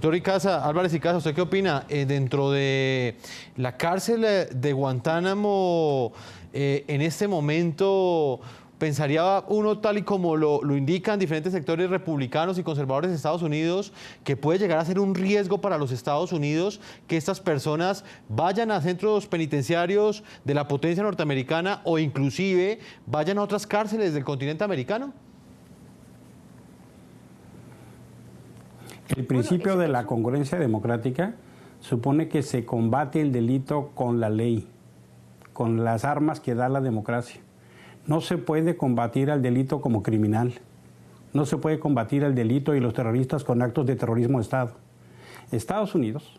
Doctor Álvarez y Casa, ¿usted qué opina? Dentro de la cárcel de Guantánamo, en este momento, pensaría uno, tal y como lo indican diferentes sectores republicanos y conservadores de Estados Unidos, que puede llegar a ser un riesgo para los Estados Unidos que estas personas vayan a centros penitenciarios de la potencia norteamericana o inclusive vayan a otras cárceles del continente americano? El principio de la congruencia democrática supone que se combate el delito con la ley, con las armas que da la democracia. No se puede combatir al delito como criminal. No se puede combatir al delito y los terroristas con actos de terrorismo de Estado. Estados Unidos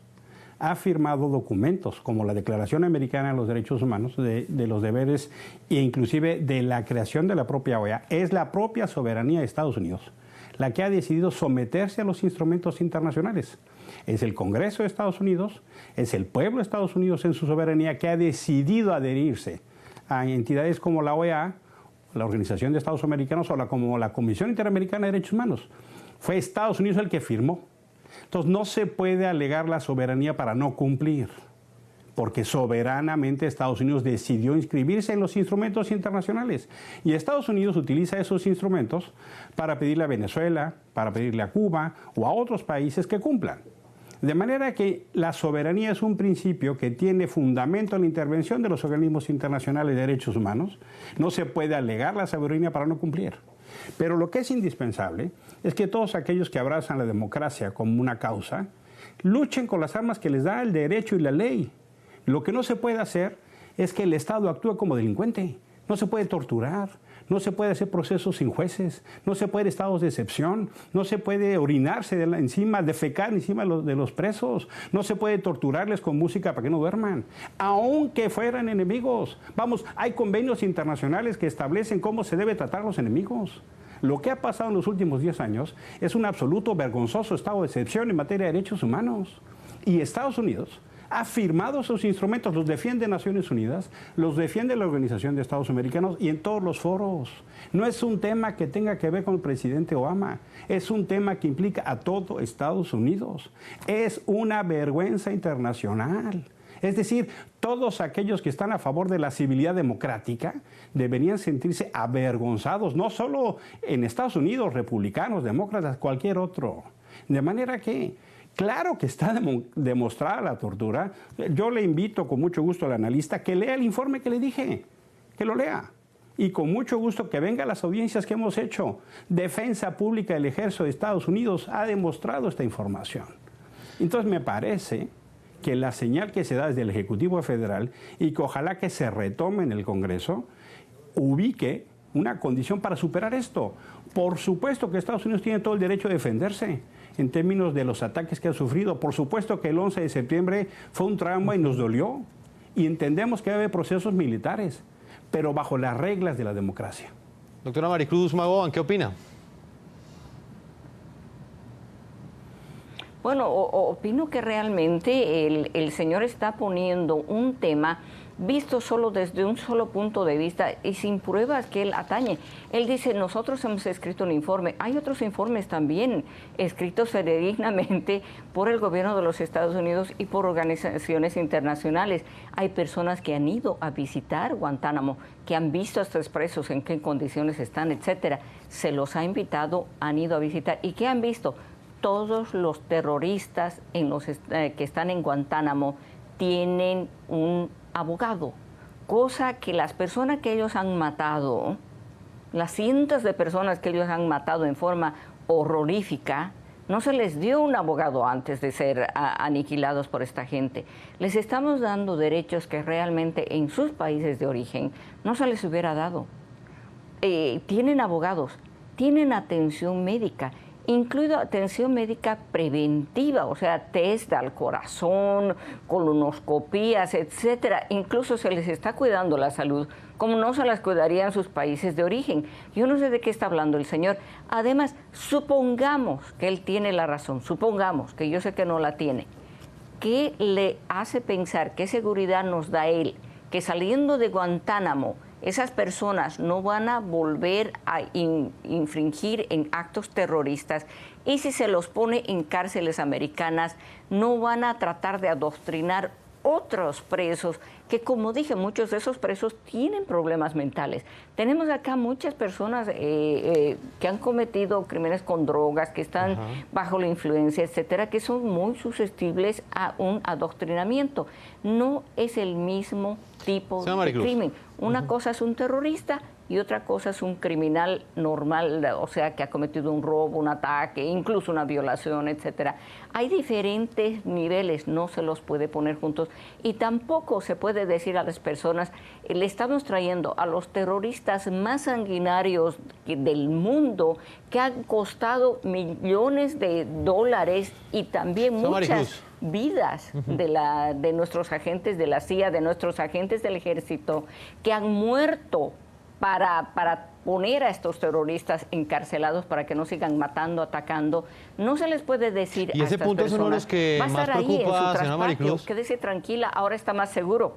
ha firmado documentos como la Declaración Americana de los Derechos Humanos, de los deberes e inclusive de la creación de la propia OEA. Es la propia soberanía de Estados Unidos la que ha decidido someterse a los instrumentos internacionales. Es el Congreso de Estados Unidos, es el pueblo de Estados Unidos en su soberanía que ha decidido adherirse a entidades como la OEA, la Organización de Estados Americanos o como la Comisión Interamericana de Derechos Humanos. Fue Estados Unidos el que firmó. Entonces no se puede alegar la soberanía para no cumplir, porque soberanamente Estados Unidos decidió inscribirse en los instrumentos internacionales. Y Estados Unidos utiliza esos instrumentos para pedirle a Venezuela, para pedirle a Cuba o a otros países que cumplan. De manera que la soberanía es un principio que tiene fundamento en la intervención de los organismos internacionales de derechos humanos. No se puede alegar la soberanía para no cumplir. Pero lo que es indispensable es que todos aquellos que abrazan la democracia como una causa, luchen con las armas que les da el derecho y la ley. Lo que no se puede hacer es que el Estado actúe como delincuente. No se puede torturar, no se puede hacer procesos sin jueces, no se puede estados de excepción, no se puede orinarse defecar encima de los presos, no se puede torturarles con música para que no duerman, aunque fueran enemigos. Vamos, hay convenios internacionales que establecen cómo se debe tratar a los enemigos. Lo que ha pasado en los últimos 10 años es un absoluto vergonzoso estado de excepción en materia de derechos humanos. Y Estados Unidos ha firmado esos instrumentos, los defiende Naciones Unidas, los defiende la Organización de Estados Americanos y en todos los foros. No es un tema que tenga que ver con el presidente Obama, es un tema que implica a todo Estados Unidos. Es una vergüenza internacional. Es decir, todos aquellos que están a favor de la civilidad democrática deberían sentirse avergonzados, no solo en Estados Unidos, republicanos, demócratas, cualquier otro. De manera que claro que está demostrada la tortura. Yo le invito con mucho gusto al analista que lea el informe que le dije, que lo lea. Y con mucho gusto que venga a las audiencias que hemos hecho. Defensa Pública del Ejército de Estados Unidos ha demostrado esta información. Entonces me parece que la señal que se da desde el Ejecutivo Federal y que ojalá que se retome en el Congreso, ubique una condición para superar esto. Por supuesto que Estados Unidos tiene todo el derecho a defenderse en términos de los ataques que ha sufrido. Por supuesto que el 11 de septiembre fue un trauma y nos dolió. Y entendemos que debe haber procesos militares, pero bajo las reglas de la democracia. Doctora Maricruz Magoban, ¿qué opina? Bueno, opino que realmente el señor está poniendo un tema visto solo desde un solo punto de vista y sin pruebas que él atañe. Él dice, nosotros hemos escrito un informe. Hay otros informes también escritos fidedignamente por el gobierno de los Estados Unidos y por organizaciones internacionales. Hay personas que han ido a visitar Guantánamo, que han visto a estos presos, en qué condiciones están, etcétera. Se los ha invitado, han ido a visitar. ¿Y qué han visto? Todos los terroristas que están en Guantánamo tienen un abogado, cosa que las personas que ellos han matado, las cientos de personas que ellos han matado en forma horrorífica, no se les dio un abogado antes de ser aniquilados por esta gente. Les estamos dando derechos que realmente en sus países de origen no se les hubiera dado. Tienen abogados, tienen atención médica, incluido atención médica preventiva, o sea, test al corazón, colonoscopías, etcétera. Incluso se les está cuidando la salud, como no se las cuidaría en sus países de origen. Yo no sé de qué está hablando el señor. Además, supongamos que él tiene la razón, supongamos, que yo sé que no la tiene. ¿Qué le hace pensar, qué seguridad nos da él, que saliendo de Guantánamo esas personas no van a volver a infringir en actos terroristas, y si se los pone en cárceles americanas, no van a tratar de adoctrinar otros presos, que como dije, muchos de esos presos tienen problemas mentales. Tenemos acá muchas personas que han cometido crímenes con drogas, que están bajo la influencia, etcétera, que son muy susceptibles a un adoctrinamiento. No es el mismo tipo de crimen. Una cosa es un terrorista y otra cosa es un criminal normal, o sea, que ha cometido un robo, un ataque, incluso una violación, etcétera. Hay diferentes niveles, no se los puede poner juntos, y tampoco se puede decir a las personas, le estamos trayendo a los terroristas más sanguinarios del mundo, que han costado millones de dólares y también muchas vidas de nuestros agentes de la CIA, de nuestros agentes del ejército, que han muerto para poner a estos terroristas encarcelados para que no sigan matando, atacando. No se les puede decir y a ese estas punto personas, es uno de los que va a más estar ahí en su preocupa, señora traspatio, Maricruz. quédese tranquila, ahora está más seguro.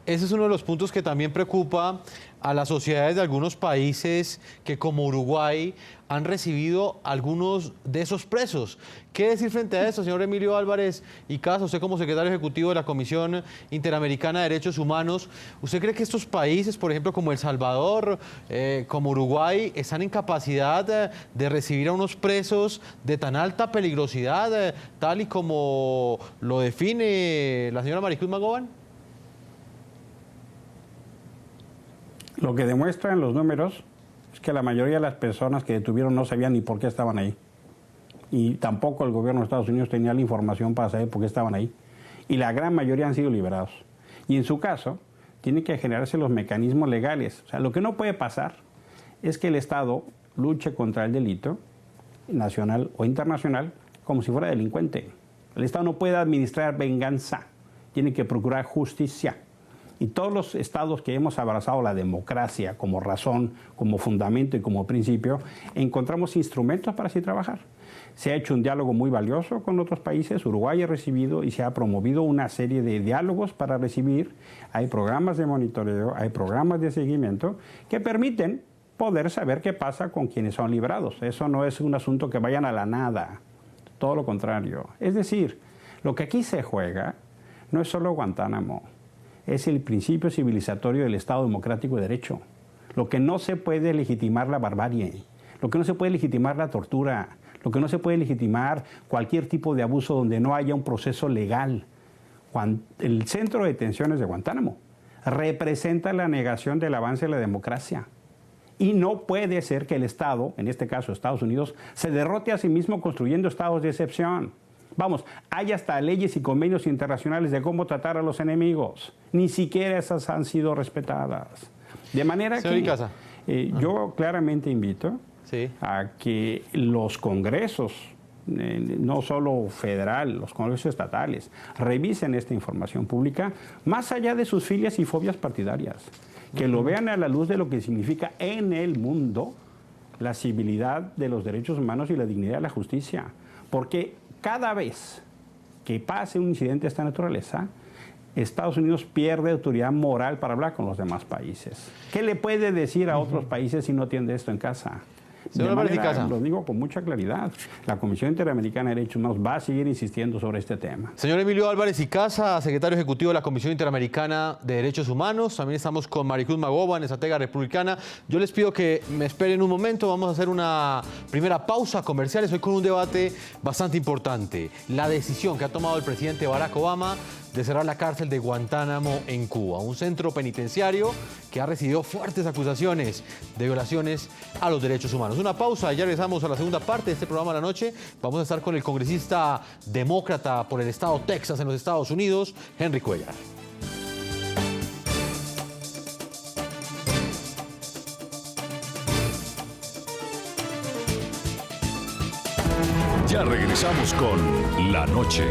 Ese es uno de los puntos que también preocupa a las sociedades de algunos países que, como Uruguay, han recibido algunos de esos presos. ¿Qué decir frente a eso, señor Emilio Álvarez y Casa, usted como secretario ejecutivo de la Comisión Interamericana de Derechos Humanos? ¿Usted cree que estos países, por ejemplo, como El Salvador, como Uruguay, están en capacidad de recibir a unos presos de tan alta peligrosidad, tal y como lo define la señora Maricruz Magoban? Lo que demuestran los números es que la mayoría de las personas que detuvieron no sabían ni por qué estaban ahí. Y tampoco el gobierno de Estados Unidos tenía la información para saber por qué estaban ahí. Y la gran mayoría han sido liberados. Y en su caso, tienen que generarse los mecanismos legales. O sea, lo que no puede pasar es que el Estado luche contra el delito, nacional o internacional, como si fuera delincuente. El Estado no puede administrar venganza, tiene que procurar justicia. Y todos los estados que hemos abrazado la democracia como razón, como fundamento y como principio, encontramos instrumentos para así trabajar. Se ha hecho un diálogo muy valioso con otros países. Uruguay ha recibido y se ha promovido una serie de diálogos para recibir. Hay programas de monitoreo, hay programas de seguimiento que permiten poder saber qué pasa con quienes son liberados. Eso no es un asunto que vayan a la nada, todo lo contrario. Es decir, lo que aquí se juega no es solo Guantánamo, es el principio civilizatorio del Estado democrático de derecho. Lo que no se puede legitimar la barbarie, lo que no se puede legitimar la tortura, lo que no se puede legitimar cualquier tipo de abuso donde no haya un proceso legal. El centro de detenciones de Guantánamo representa la negación del avance de la democracia. Y no puede ser que el Estado, en este caso Estados Unidos, se derrote a sí mismo construyendo estados de excepción. Vamos, hay hasta leyes y convenios internacionales de cómo tratar a los enemigos. Ni siquiera esas han sido respetadas. De manera que yo claramente invito a que los congresos, no solo federal, los congresos estatales, revisen esta información pública más allá de sus filias y fobias partidarias. Que lo vean a la luz de lo que significa en el mundo la civilidad de los derechos humanos y la dignidad de la justicia. Porque cada vez que pase un incidente de esta naturaleza, Estados Unidos pierde autoridad moral para hablar con los demás países. ¿Qué le puede decir a otros países si no tiene esto en casa? Lo digo con mucha claridad. La Comisión Interamericana de Derechos Humanos va a seguir insistiendo sobre este tema. Señor Emilio Álvarez y Casa, secretario ejecutivo de la Comisión Interamericana de Derechos Humanos. También estamos con Maricruz Magoban, estratega republicana. Yo les pido que me esperen un momento. Vamos a hacer una primera pausa comercial. Estoy con un debate bastante importante. La decisión que ha tomado el presidente Barack Obama de cerrar la cárcel de Guantánamo en Cuba, un centro penitenciario que ha recibido fuertes acusaciones de violaciones a los derechos humanos. Una pausa y ya regresamos a la segunda parte de este programa de la noche. Vamos a estar con el congresista demócrata por el estado Texas en los Estados Unidos, Henry Cuellar. Ya regresamos con La Noche.